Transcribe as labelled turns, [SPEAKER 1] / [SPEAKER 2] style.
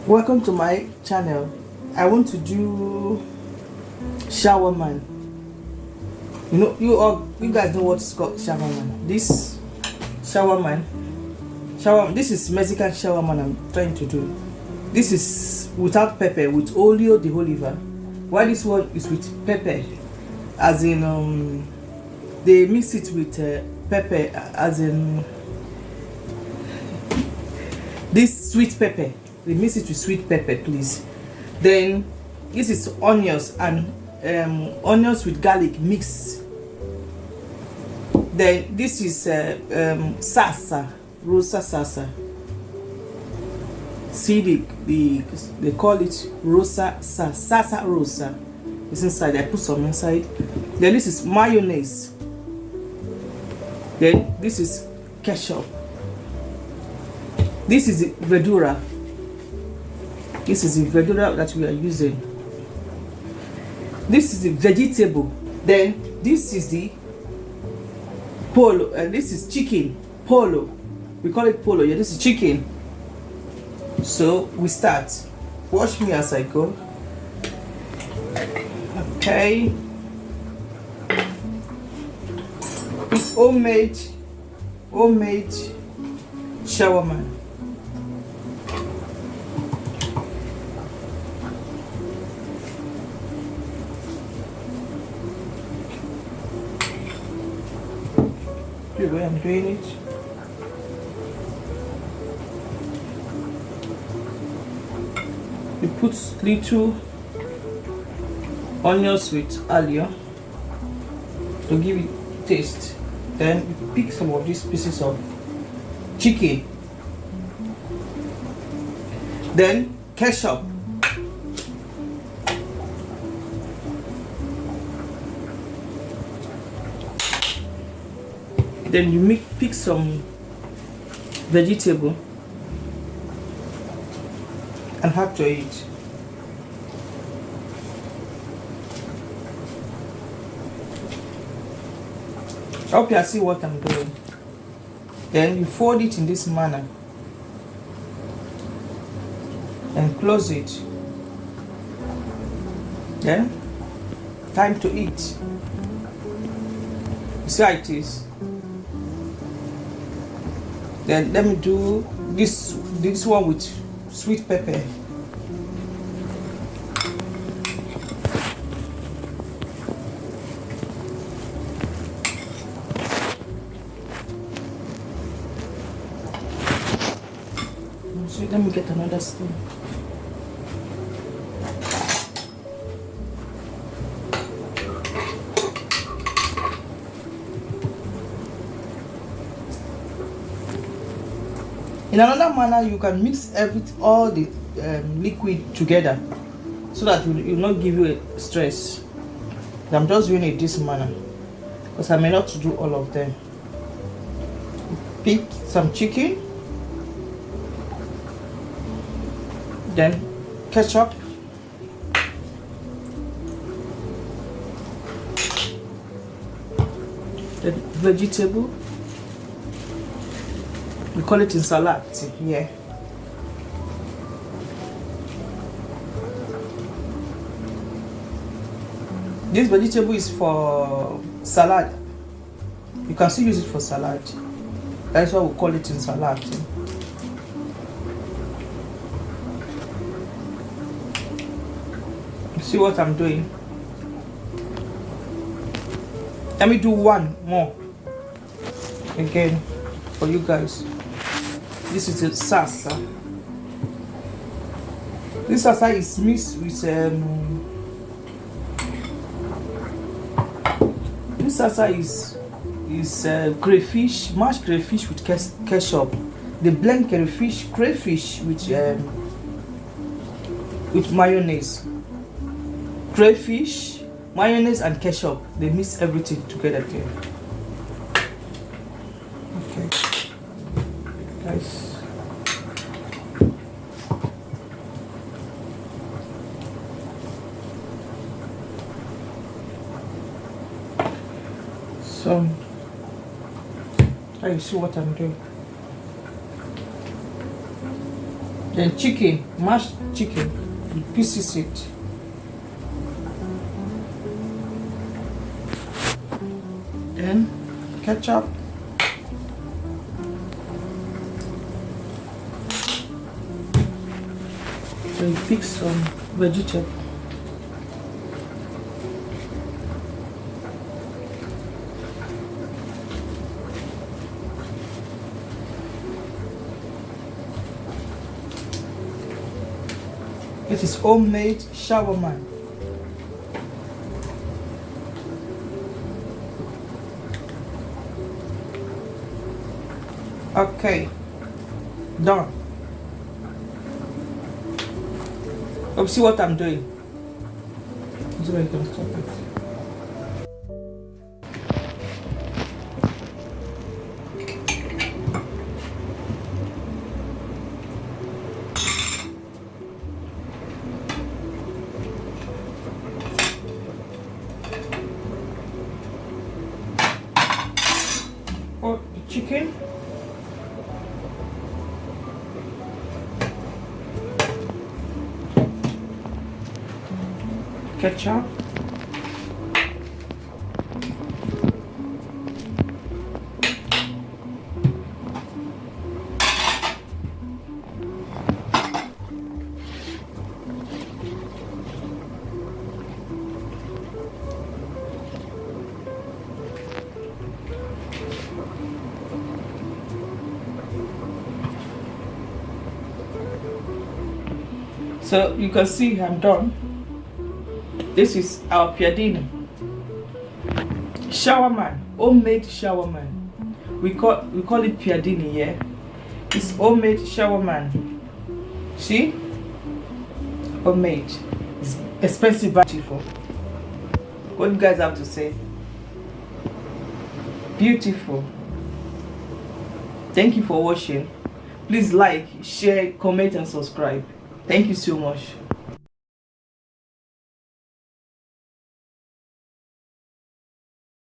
[SPEAKER 1] Welcome to my channel. I want to do shawarma. You guys know what is called shawarma. This this is Mexican shawarma I'm trying to do. This is without pepper, with oleo de oliva. Why this one is with pepper, as in they mix it with pepper, as in this sweet pepper. They mix it with sweet pepper, please. Then this is onions and onions with garlic mix. Then this is salsa, rosa salsa. See, they call it rosa salsa rosa. It's inside. I put some inside. Then this is mayonnaise. Then this is ketchup. This is the verdura. This is the verdura that we are using. This is the vegetable. Then this is the polo, and this is chicken. Polo. We call it polo. Yeah, this is chicken. So we start. Watch me as I go. Okay. It's homemade shawarma. The way I'm doing it. You put little onions with alio to give it taste. Then you pick some of these pieces of chicken. Then ketchup. Then you pick some vegetable and add to it. I hope you see what I'm doing. Then you fold it in this manner and close it. Then time to eat. You see how it is. Then let me do this one with sweet pepper. So let me get another spoon. In another manner, you can mix all the liquid together so that it will not give you a stress. I'm just doing it this manner because I may not do all of them. Pick some chicken, then ketchup, then vegetable. We call it in salad here. This vegetable is for salad. You can still use it for salad. That's why we call it in salad. See what I'm doing? Let me do one more again for you guys. This is the salsa. This salsa is mixed with this salsa is crayfish, mashed crayfish with ketchup. They blend crayfish with mayonnaise. Crayfish, mayonnaise and ketchup. They mix everything together there. Okay. Guys. So, you see what I'm doing. Then chicken, mashed chicken, you pieces it. Then ketchup. So you pick some vegetable. It is homemade shawarma. Okay, done. Let's see what I'm doing. This is where you can stop it. Oh, the chicken. Ketchup. So you can see I'm done. This is our Piadine shawarma, homemade shawarma. We call it Piadine here. It's homemade shawarma. See, homemade. It's expensive, but beautiful. What do you guys have to say? Beautiful. Thank you for watching. Please like, share, comment, and subscribe. Thank you so much.